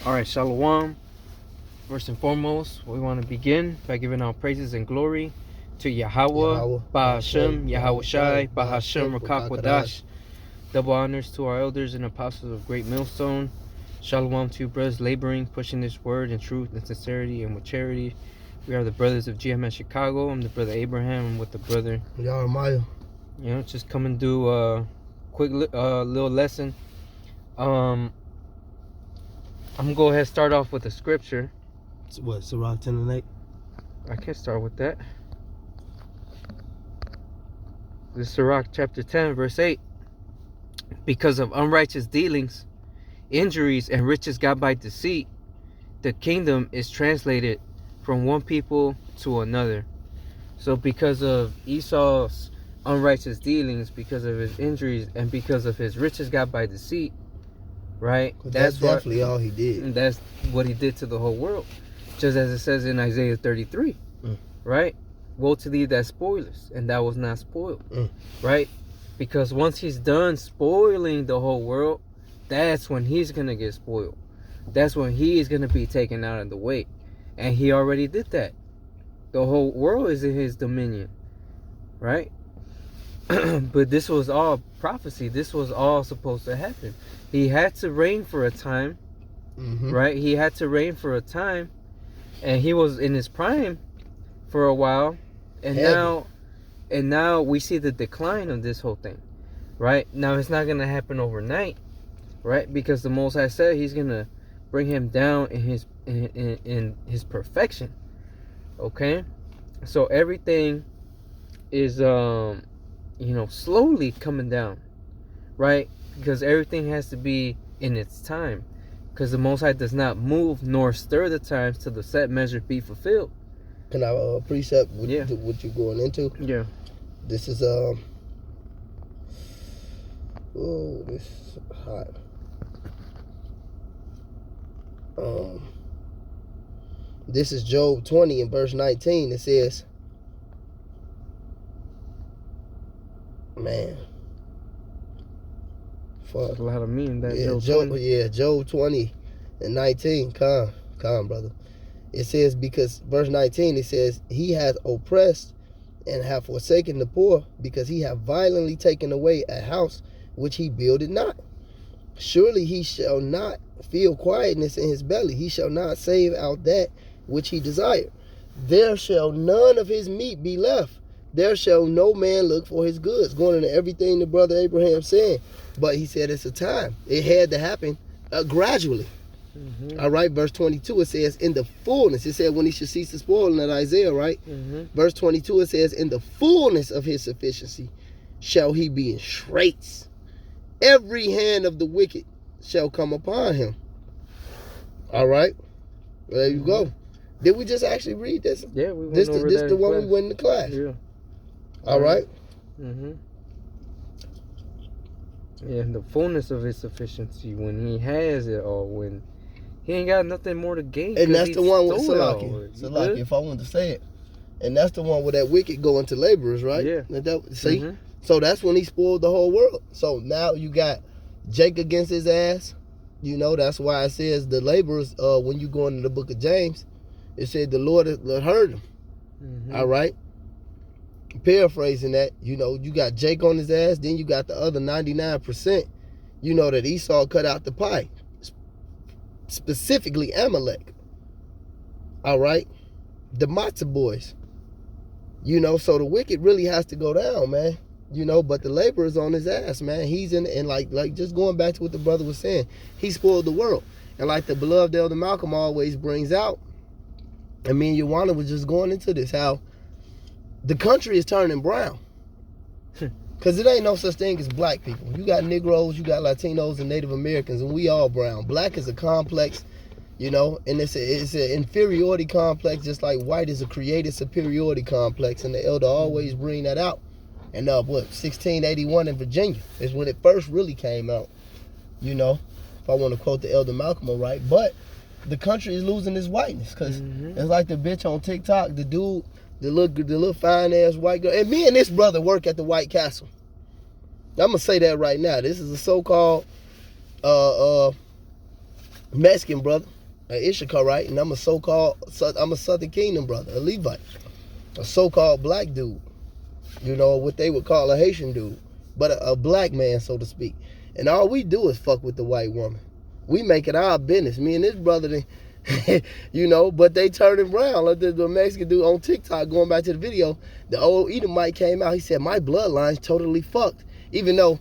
Alright, Shalom. First and foremost, we want to begin by giving our praises and glory to Yahweh, Bahashem, Yahweh Shai, Bahashem, Rakakwadash. Double honors to our elders and apostles of Great Millstone. Shalom to you brothers laboring, pushing this word in truth and sincerity and with charity. We are the brothers of GMS Chicago. I'm the brother Abraham. I'm with the brother Jeremiah. Just come and do a quick little lesson. I'm gonna go ahead and start off with a scripture. What, Sirach 10 and 8? I can start with that. This is Sirach chapter 10, verse 8. Because of unrighteous dealings, injuries, and riches got by deceit, the kingdom is translated from one people to another. So because of Esau's unrighteous dealings, because of his injuries, and because of his riches got by deceit, right? That's definitely all he did. That's what he did to the whole world. Just as it says in Isaiah 33, right? Woe to thee that spoilest, and thou was not spoiled, right? Because once he's done spoiling the whole world, that's when he's going to get spoiled. That's when he is going to be taken out of the way. And he already did that. The whole world is in his dominion, right? But this was all prophecy. This was all supposed to happen. He had to reign for a time, right? He had to reign for a time, and he was in his prime for a while, and now we see the decline of this whole thing, right? Now it's not gonna happen overnight, right? Because the Most High said He's gonna bring him down in his perfection. Okay, so everything is slowly coming down, right? Because everything has to be in its time, because the Most High does not move nor stir the times till the set measure be fulfilled. Can I precept what you're going into? Yeah. This is this is hot. This is Job 20 in verse 19. It says, man, fuck. There's a lot of me in that. Job 20 and 19. Calm, brother. It says, because verse 19, it says, he hath oppressed and hath forsaken the poor, because he hath violently taken away a house which he builded not. Surely he shall not feel quietness in his belly. He shall not save out that which he desired. There shall none of his meat be left. There shall no man look for his goods. Going into everything the brother Abraham said. But he said it's a time. It had to happen gradually. All right, verse 22, it says, in the fullness. It said when he should cease to spoil in that Isaiah, right? Verse 22, it says, in the fullness of his sufficiency shall he be in straits. Every hand of the wicked shall come upon him. All right, there you go. Did we just actually read this? Yeah, we went this over this that the one class. we went in the class. Yeah. All right. Yeah, the fullness of his sufficiency, when he has it all, when he ain't got nothing more to gain. And that's the one with Salaki, if I wanted to say it. And that's the one where that wicked go into laborers, right? Yeah. See? So that's when he spoiled the whole world. So now you got Jake against his ass. You know, that's why it says the laborers, when you go into the book of James, it said the Lord heard him. All right? Paraphrasing that, you got Jake on his ass, then you got the other 99%, that Esau cut out the pie. Specifically Amalek. All right? The Matzah boys. So the wicked really has to go down, man. But the laborer's on his ass, man. He's and like just going back to what the brother was saying, he spoiled the world. And like the beloved Elder Malcolm always brings out, and me and Joanna was just going into this, how the country is turning brown. Because it ain't no such thing as black people. You got Negroes, you got Latinos and Native Americans, and we all brown. Black is a complex, and it's an inferiority complex, just like white is a created superiority complex, and the elder always bring that out. And 1681 in Virginia is when it first really came out, if I want to quote the Elder Malcolm right. But the country is losing its whiteness, because it's like the bitch on TikTok, the dude, the little fine ass white girl. And me and this brother work at the White Castle. I'm gonna say that right now. This is a so-called Mexican brother, an Issacharite, and I'm a Southern Kingdom brother, a Levite, a so-called black dude. You know, what they would call a Haitian dude, but a black man, so to speak. And all we do is fuck with the white woman. We make it our business. Me and this brother, you know, but they turn it around. Like the Mexican dude on TikTok, going back to the video, the old Edomite came out. He said, my bloodline's totally fucked. Even though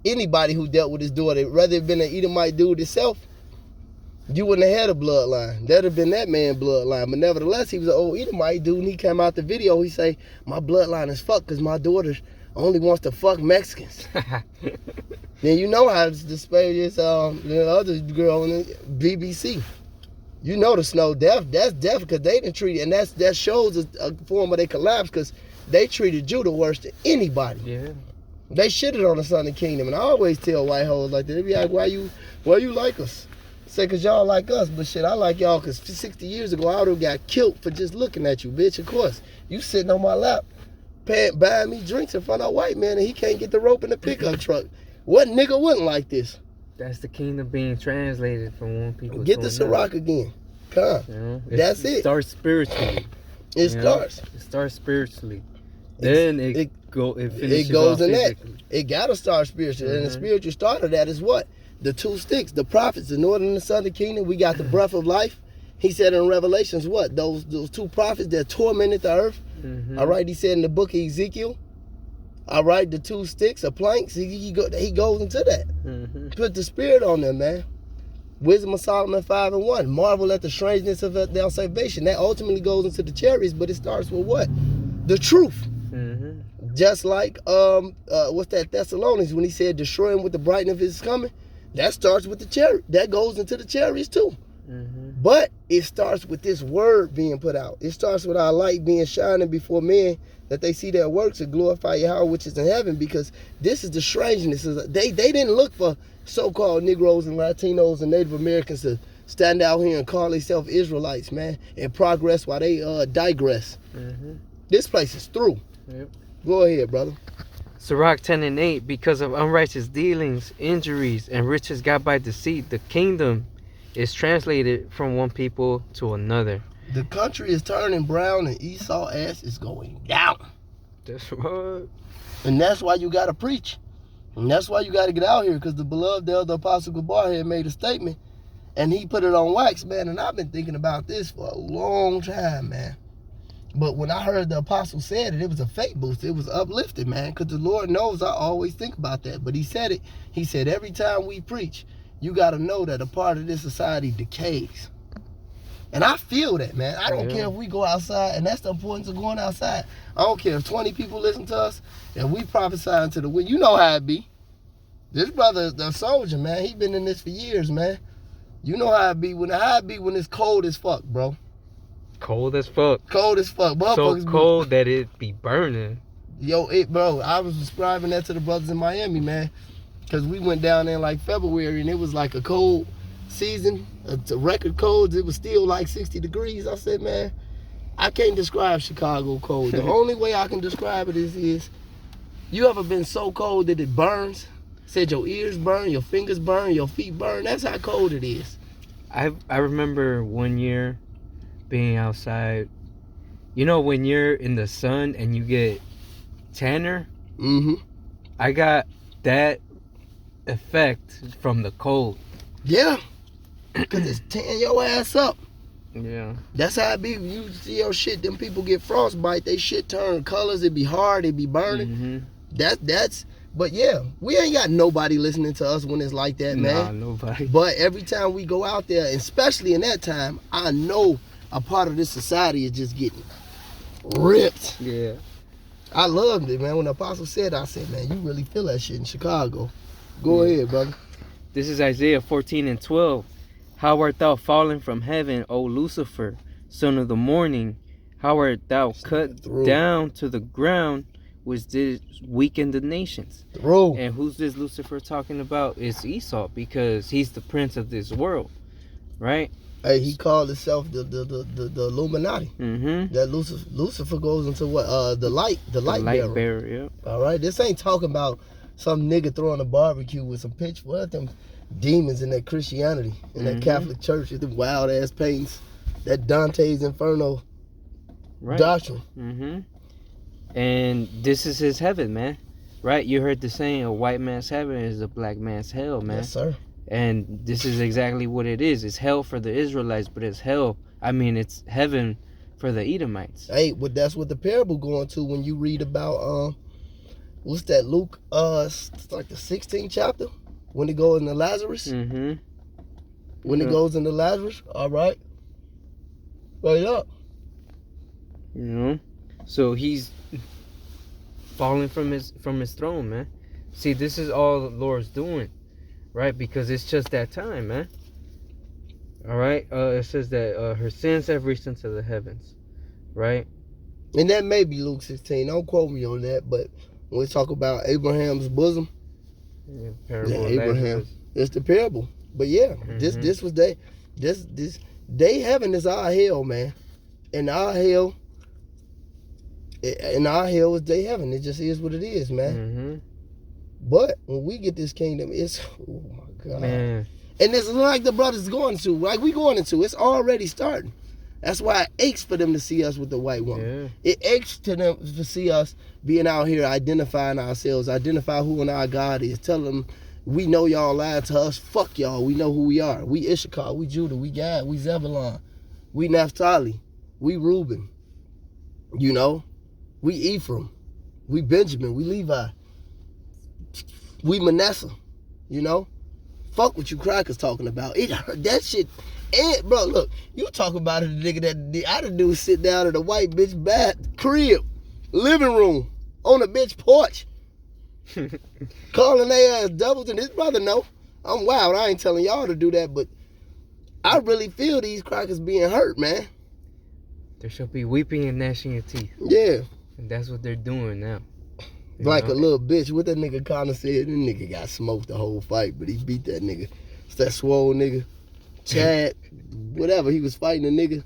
anybody who dealt with his daughter, rather it been an Edomite dude itself, you wouldn't have had a bloodline. That'd have been that man's bloodline. But nevertheless, he was an old Edomite dude, and he came out the video. He say, my bloodline is fucked because my daughter only wants to fuck Mexicans. Then you know how to display this the other girl on the BBC. You know the Snow Death. That's death because they didn't treat it, and that shows a form of their collapse because they treated you the worst than anybody. Yeah. They shitted on the Southern Kingdom, and I always tell white hoes like that. They be like, why you like us? Say, cause y'all like us, but shit, I like y'all cause 60 years ago I would have got killed for just looking at you, bitch. Of course, you sitting on my lap, buying me drinks in front of a white man, and he can't get the rope in the pickup truck. What nigga wouldn't like this? That's the kingdom being translated from one people. Get to the another. Ciroc again. Come. You know, That's it. It starts spiritually. It you starts. Know? It starts spiritually. Then it finishes it goes off in that. physically. It gotta start spiritually, and the spiritual start of that is what? The two sticks, the prophets, the northern and the southern kingdom. We got the breath of life. He said in Revelations, what? Those two prophets that tormented the earth. All right, he said in the book of Ezekiel. All right, the two sticks, the planks. He goes into that. Put the spirit on them, man. Wisdom of Solomon 5:1. Marvel at the strangeness of their salvation. That ultimately goes into the chariots, but it starts with what? The truth. Just like what's that, Thessalonians, when he said destroy him with the brightness of his coming. That starts with the chariot. That goes into the chariots too. But it starts with this word being put out. It starts with our light being shining before men, that they see their works and glorify Yahweh which is in heaven. Because this is the strangeness. They didn't look for so-called Negroes and Latinos and Native Americans to stand out here and call themselves Israelites, man, and progress while they digress. This place is through. Yep. Go ahead, brother. Sirach 10:8, because of unrighteous dealings, injuries, and riches got by deceit, the kingdom is translated from one people to another. The country is turning brown and Esau ass is going down. That's what. And that's why you got to preach. And that's why you got to get out here, because the beloved elder Apostle Gabar had made a statement and he put it on wax, man. And I've been thinking about this for a long time, man. But when I heard the apostle said it, it was a faith boost. It was uplifted, man, because the Lord knows I always think about that. But he said it. He said, every time we preach, you got to know that a part of this society decays. And I feel that, man. I don't care if we go outside, and that's the importance of going outside. I don't care if 20 people listen to us, and we prophesy into the wind. You know how it be. This brother is a soldier, man. He been in this for years, man. You know how it be when it's cold as fuck, bro. Cold as fuck. Cold as fuck. So cold that it be burning. Yo, bro, I was describing that to the brothers in Miami, man. Because we went down there in like February and it was like a cold season. To record colds, it was still like 60 degrees. I said, man, I can't describe Chicago cold. The only way I can describe it is you ever been so cold that it burns? Said your ears burn, your fingers burn, your feet burn. That's how cold it is. I remember one year being outside. You know when you're in the sun and you get tanner? I got that effect from the cold. Yeah. Because it's tearing your ass up. Yeah. That's how it be. You see your shit, them people get frostbite, they shit turn colors, it be hard, it be burning. But yeah, we ain't got nobody listening to us when it's like that, man. Nah, nobody. But every time we go out there, especially in that time, I know a part of this society is just getting ripped. Yeah. I loved it, man. When the apostle said, I said, man, you really feel that shit in Chicago. Go ahead, brother. This is Isaiah 14:12. How art thou fallen from heaven, O Lucifer, son of the morning? How art thou cut down to the ground, which did weaken the nations? And who's this Lucifer talking about? It's Esau, because he's the prince of this world, right? Hey, he called himself the Illuminati. That Lucifer goes into what? The light bearer. Yeah. All right, this ain't talking about some nigga throwing a barbecue with some pitchfork. demons in that Christianity, in that Catholic Church, the wild ass paintings, that Dante's Inferno doctrine. And this is his heaven, man. Right? You heard the saying, a white man's heaven is a black man's hell, man. Yes, sir. And this is exactly what it is. It's hell for the Israelites, but it's it's heaven for the Edomites. Hey, but that's what the parable going to when you read about what's that, Luke? It's like the 16th chapter when it goes into Lazarus. When it goes into Lazarus, all right. Right up. You know, so he's falling from his throne, man. See, this is all the Lord's doing, right? Because it's just that time, man. All right. It says that her sins have reached into the heavens, right? And that may be Luke 16. Don't quote me on that, but when we talk about Abraham's bosom, parable of Abraham, Lazarus. it's the parable. But yeah, this was they heaven is our hell, man, and our hell is they heaven. It just is what it is, man. But when we get this kingdom, it's oh my god, man. And it's like the brothers going to, like we going into. It's already starting. That's why it aches for them to see us with the white woman. Yeah. It aches to them to see us being out here identifying ourselves, identify who our God is, tell them we know y'all lied to us. Fuck y'all. We know who we are. We Issachar, we Judah, we Gad, we Zebulon, we Naphtali, we Reuben. You know, we Ephraim, we Benjamin, we Levi, we Manasseh. You know, fuck what you crackers talking about. It hurt that shit. And bro, look, you talk about it, the nigga that I done do sit down at a white bitch bath crib, living room, on a bitch porch, calling their ass doubles, and his brother know. I'm wild. I ain't telling y'all to do that, but I really feel these crackers being hurt, man. There shall be weeping and gnashing of teeth. Yeah. And that's what they're doing now. Like a little bitch. What that nigga kind of said, the nigga got smoked the whole fight, but he beat that nigga. It's that swole nigga. Chad, whatever, he was fighting a nigga.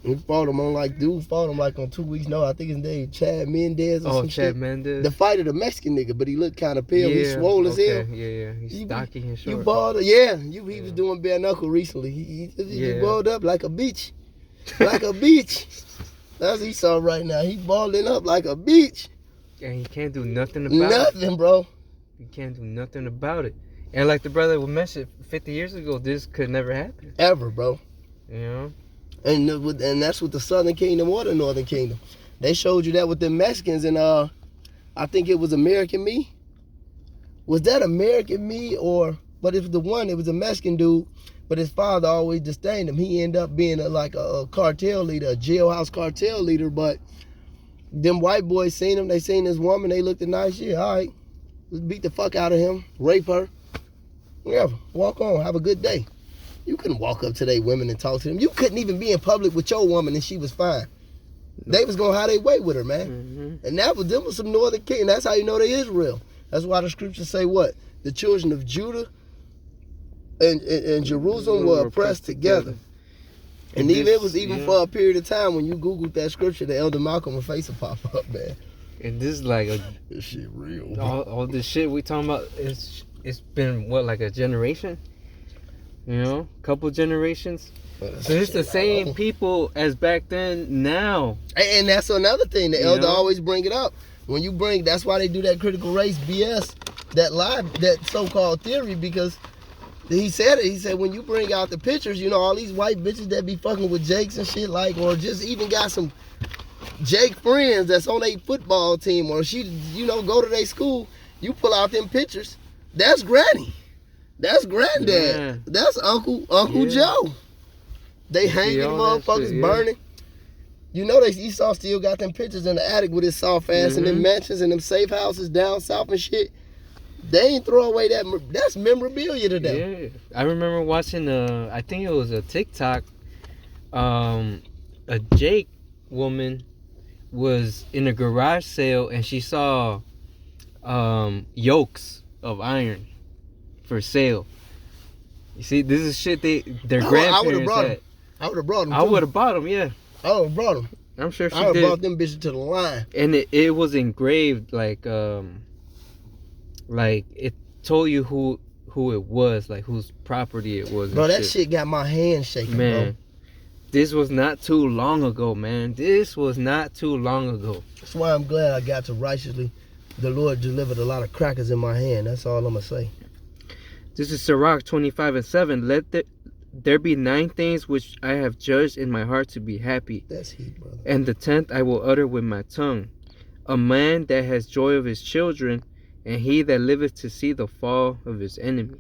He fought him on on 2 weeks. No, I think his name Chad Mendez or some shit. Chad Mendez. The fighter, the Mexican nigga, but he looked kind of pale. He swole as hell. Yeah. He's stocky and short. You balled up, he was doing bare knuckle recently. He balled up like a beach. Like a beach. That's what he saw right now. He balling up like a beach. And he can't do nothing about it. Nothing, bro. He can't do nothing about it. And like the brother mentioned 50 years ago, this could never happen. Ever, bro. You know? And that's with the Southern Kingdom or the Northern Kingdom. They showed you that with the Mexicans and I think it was American Me. Was that American Me or, but it was it was a Mexican dude, but his father always disdained him. He ended up being a cartel leader, a jailhouse cartel leader, but them white boys seen him, they seen this woman, they looked at nice shit. All right, let's beat the fuck out of him, rape her. Whatever, walk on, have a good day. You couldn't walk up to their women and talk to them. You couldn't even be in public with your woman and she was fine. They was gonna have their way with her, man. And them was some Northern King. That's how you know they Israel. That's why the scriptures say what? The children of Judah and Jerusalem were oppressed together. And it was for a period of time when you Googled that scripture, the Elder Malcolm face will pop up, man. And this is like this shit real. All this shit we talking about, it's been what, like a generation? You know, couple generations. So it's the same people as back then now. And that's another thing. The elder always bring it up. When you bring, that's why they do that critical race BS, that so-called theory, because he said it. He said when you bring out the pictures, you know, all these white bitches that be fucking with Jakes and shit, like, or just even got some Jake friends that's on a football team, or she, you know, go to their school, you pull out them pictures, that's Granny. That's Granddad. Yeah. That's Uncle Joe. They hanging motherfuckers, burning. You know Esau still got them pictures in the attic with his soft ass and them mansions and them safe houses down south and shit. They ain't throw away that's memorabilia to them. Yeah. I remember watching I think it was a TikTok, a Jake woman was in a garage sale and she saw yokes of iron for sale. You see, this is shit their grandparents had. I would have brought them. I would have bought them, yeah. I would have brought them. I'm sure she did. I would have brought them bitches to the line. And it was engraved like it told you who who it was, like whose property it was. Bro, that shit got my hand shaking, man. bro. This was not too long ago, man. This was not too long ago. That's why I'm glad I got to righteously. The Lord delivered a lot of crackers in my hand. That's all I'm going to say. This is Sirach 25:7. Let there be 9 things which I have judged in my heart to be happy. That's heat, brother. And the 10th I will utter with my tongue. A man that has joy of his children, and he that liveth to see the fall of his enemy.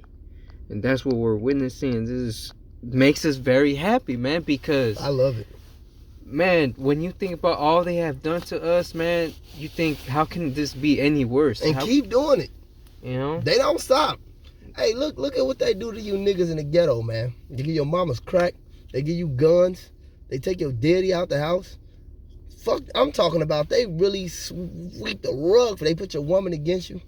And that's what we're witnessing. This makes us very happy, man, because I love it. Man, when you think about all they have done to us, man, you think, how can this be any worse? And keep doing it. You know? They don't stop. Hey, look at what they do to you niggas in the ghetto, man. They give your mamas crack. They give you guns. They take your daddy out the house. Fuck, I'm talking about they really sweep the rug for they put your woman against you.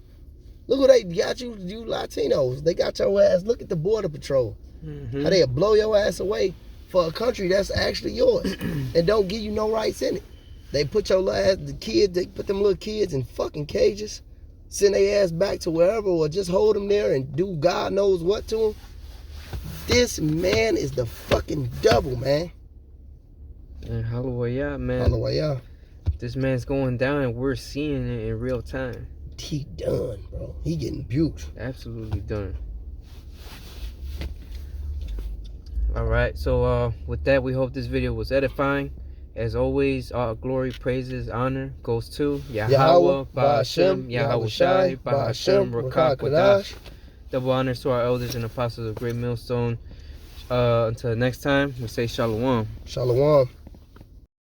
Look what they got you Latinos. They got your ass. Look at the Border Patrol. Mm-hmm. How they blow your ass away for a country that's actually yours and don't give you no rights in it. They put your ass, they put them little kids in fucking cages, send their ass back to wherever, or just hold them there and do God knows what to them. This man is the fucking devil, man. And hallelujah, man. Hallelujah. This man's going down and we're seeing it in real time. He done, bro. He getting buked. Absolutely done. Alright, so with that, we hope this video was edifying. As always, all glory, praises, honor goes to Yahweh, Ba'ashem, Yahweh Shai, Ba'ashem, Rakah Kodash. Double honors to our elders and apostles of Great Millstone. Until next time, we say Shalom. Shalom.